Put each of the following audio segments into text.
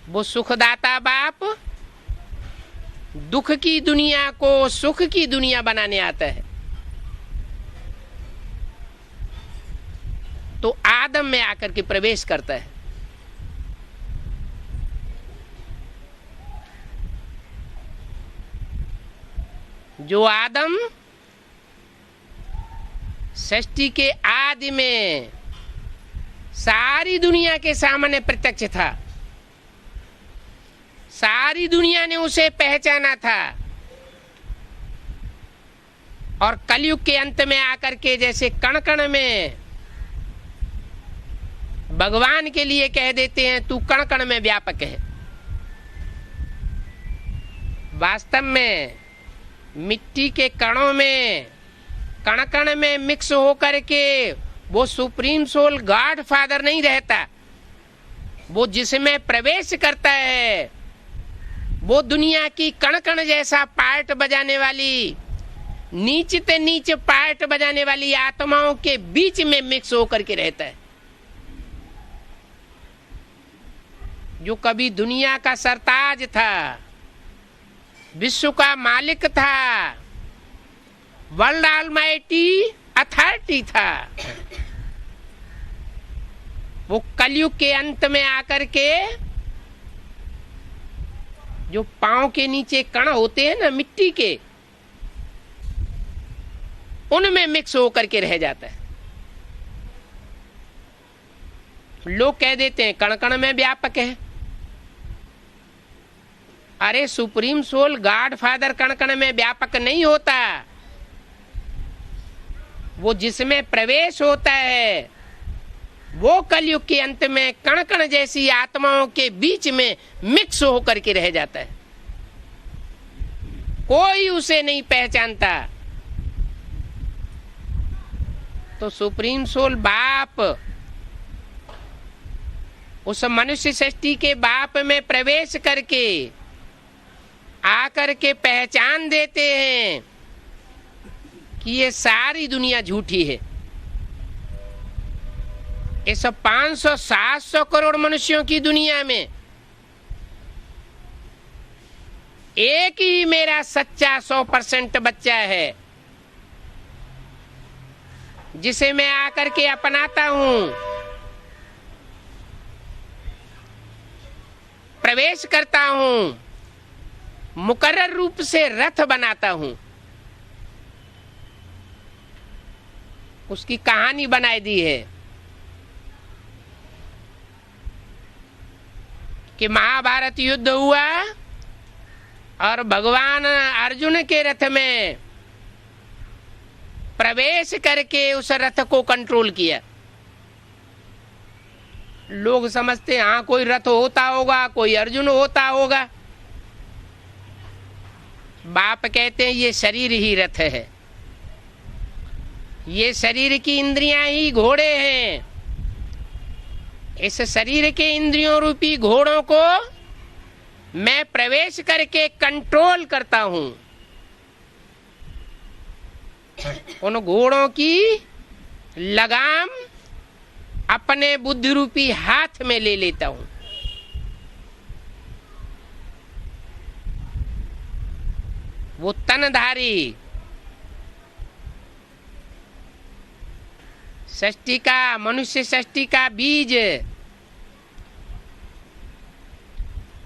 वो सुखदाता बाप दुख की दुनिया को सुख की दुनिया बनाने आता है। तो आदम में आकर के प्रवेश करता है। जो आदम सृष्टि के आदि में सारी दुनिया के सामने प्रत्यक्ष था, सारी दुनिया ने उसे पहचाना था, और कलयुग के अंत में आकर के जैसे कण कण में भगवान के लिए कह देते हैं तू कण कण में व्यापक है, वास्तव में मिट्टी के कणों में कण कण में मिक्स होकर के वो सुप्रीम सोल गॉड फादर नहीं रहता। वो जिसमें प्रवेश करता है वो दुनिया की कण कण जैसा पार्ट बजाने वाली, नीच से नीच पार्ट बजाने वाली आत्माओं के बीच में मिक्स होकर के रहता है। जो कभी दुनिया का सरताज था, विश्व का मालिक था, वर्ल्ड ऑलमाइटी अथॉरिटी था, वो कलयुग के अंत में आकर के जो पांव के नीचे कण होते हैं ना मिट्टी के, उनमें मिक्स होकर के रह जाता है। लोग कह देते हैं कण कण में व्यापक है। अरे सुप्रीम सोल गॉड फादर कण कण में व्यापक नहीं होता, वो जिसमें प्रवेश होता है वो कलयुग के अंत में कण कण जैसी आत्माओं के बीच में मिक्स होकर के रह जाता है। कोई उसे नहीं पहचानता। तो सुप्रीम सोल बाप उस मनुष्य सृष्टि के बाप में प्रवेश करके आकर के पहचान देते हैं कि ये सारी दुनिया झूठी है। इस 500-700 करोड़ मनुष्यों की दुनिया में एक ही मेरा सच्चा 100% बच्चा है, जिसे मैं आकर के अपनाता हूं, प्रवेश करता हूं, मुकर्रर रूप से रथ बनाता हूं। उसकी कहानी बनाई दी है कि महाभारत युद्ध हुआ और भगवान अर्जुन के रथ में प्रवेश करके उस रथ को कंट्रोल किया। लोग समझते हाँ कोई रथ होता होगा, कोई अर्जुन होता होगा। बाप कहते हैं ये शरीर ही रथ है, ये शरीर की इंद्रियां ही घोड़े हैं। इस शरीर के इंद्रियों रूपी घोड़ों को मैं प्रवेश करके कंट्रोल करता हूं। उन घोड़ों की लगाम अपने बुद्धि रूपी हाथ में ले लेता हूं। वो तनधारी सृष्टि का, मनुष्य सृष्टि का बीज,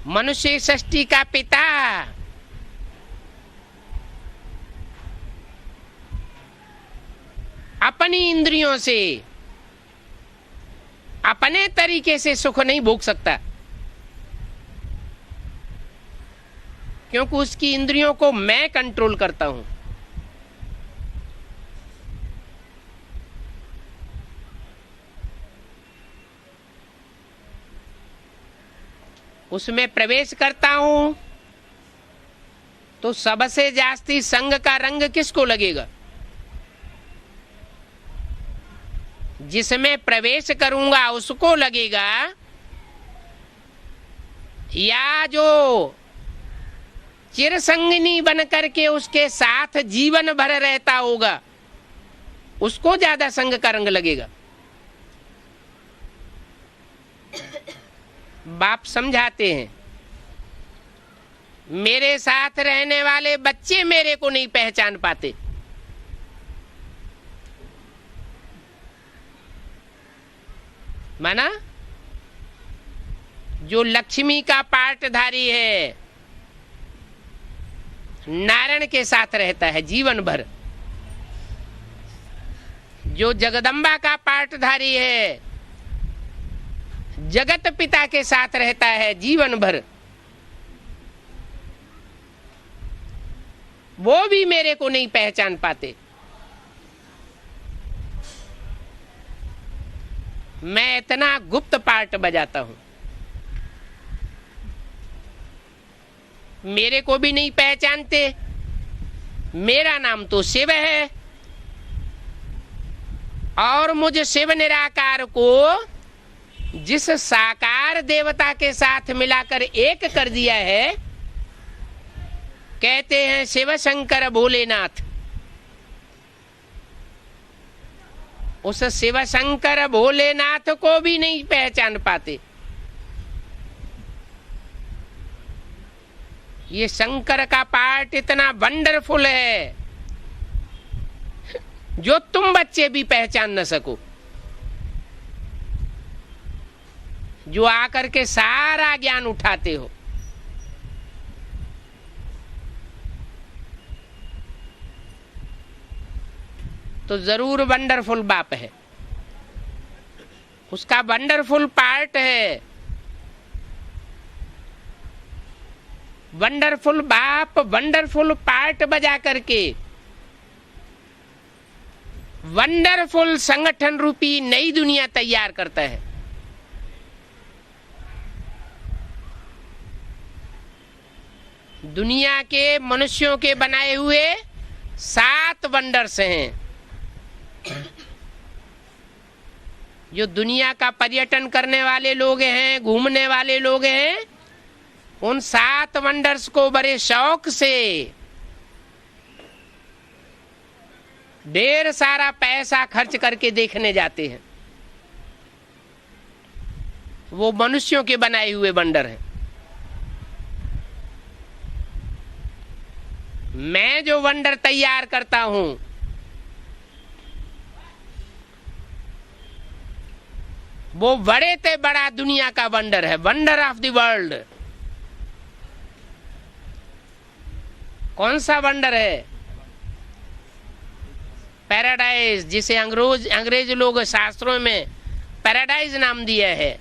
मनुष्य सृष्टि का पिता, अपनी इंद्रियों से अपने तरीके से सुख नहीं भोग सकता, क्योंकि उसकी इंद्रियों को मैं कंट्रोल करता हूं। उसमें प्रवेश करता हूं तो सबसे जास्ती संग का रंग किसको लगेगा? जिसमें प्रवेश करूंगा उसको लगेगा, या जो चिरसंगिनी बन करके उसके साथ जीवन भर रहता होगा उसको ज्यादा संग का रंग लगेगा। बाप समझाते हैं, मेरे साथ रहने वाले बच्चे मेरे को नहीं पहचान पाते। माना जो लक्ष्मी का पाठधारी है, नारायण के साथ रहता है जीवन भर, जो जगदम्बा का पाठधारी है, जगत पिता के साथ रहता है जीवन भर, वो भी मेरे को नहीं पहचान पाते। मैं इतना गुप्त पार्ट बजाता हूं, मेरे को भी नहीं पहचानते। मेरा नाम तो शिव है और मुझे शिव निराकार को जिस साकार देवता के साथ मिलाकर एक कर दिया है, कहते हैं शिव शंकर भोलेनाथ। उस शिव शंकर भोलेनाथ को भी नहीं पहचान पाते। ये शंकर का पार्ट इतना वंडरफुल है जो तुम बच्चे भी पहचान न सको, जो आकर के सारा ज्ञान उठाते हो। तो जरूर वंडरफुल बाप है, उसका वंडरफुल पार्ट है। वंडरफुल बाप वंडरफुल पार्ट बजा करके वंडरफुल संगठन रूपी नई दुनिया तैयार करता है। दुनिया के मनुष्यों के बनाए हुए 7 वंडर्स हैं। जो दुनिया का पर्यटन करने वाले लोग हैं, घूमने वाले लोग हैं, उन 7 वंडर्स को बड़े शौक से ढेर सारा पैसा खर्च करके देखने जाते हैं। वो मनुष्यों के बनाए हुए वंडर हैं। मैं जो वंडर तैयार करता हूं वो बड़े से बड़ा दुनिया का वंडर है, वंडर ऑफ द वर्ल्ड। कौन सा वंडर है? पैराडाइज, जिसे अंग्रेज लोग शास्त्रों में पैराडाइज नाम दिया है।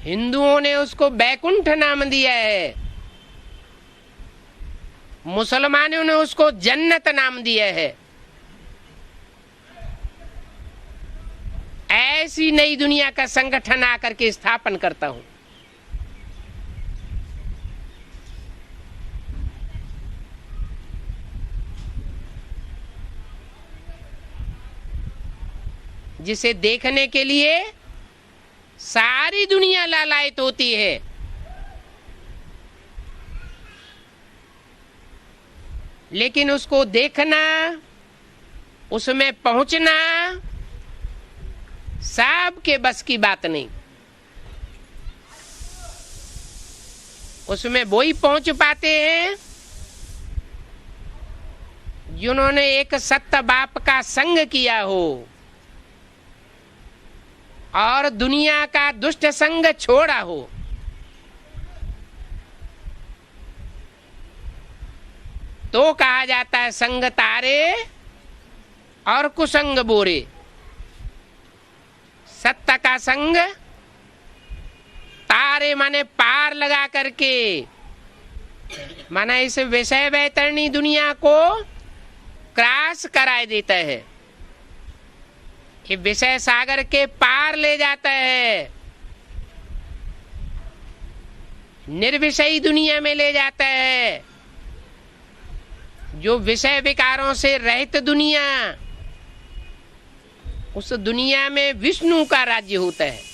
हिंदुओं ने उसको बैकुंठ नाम दिया है, मुसलमानों ने उसको जन्नत नाम दिया है। ऐसी नई दुनिया का संगठन आकर के स्थापन करता हूं। जिसे देखने के लिए सारी दुनिया लालायित होती है। लेकिन उसको देखना, उसमें पहुंचना सबके बस की बात नहीं। उसमें वो ही पहुंच पाते हैं जिन्होंने एक सत्य बाप का संग किया हो और दुनिया का दुष्ट संग छोड़ा हो। तो कहा जाता है संग तारे और कुसंग बोरे। सत्य का संग, तारे माने पार लगा करके, माना इस विषय वैतरणी दुनिया को क्रॉस कराए देता है, कि विषय सागर के पार ले जाता है, निर्विषयी दुनिया में ले जाता है। जो विषय विकारों से रहित दुनिया, उस दुनिया में विष्णु का राज्य होता है।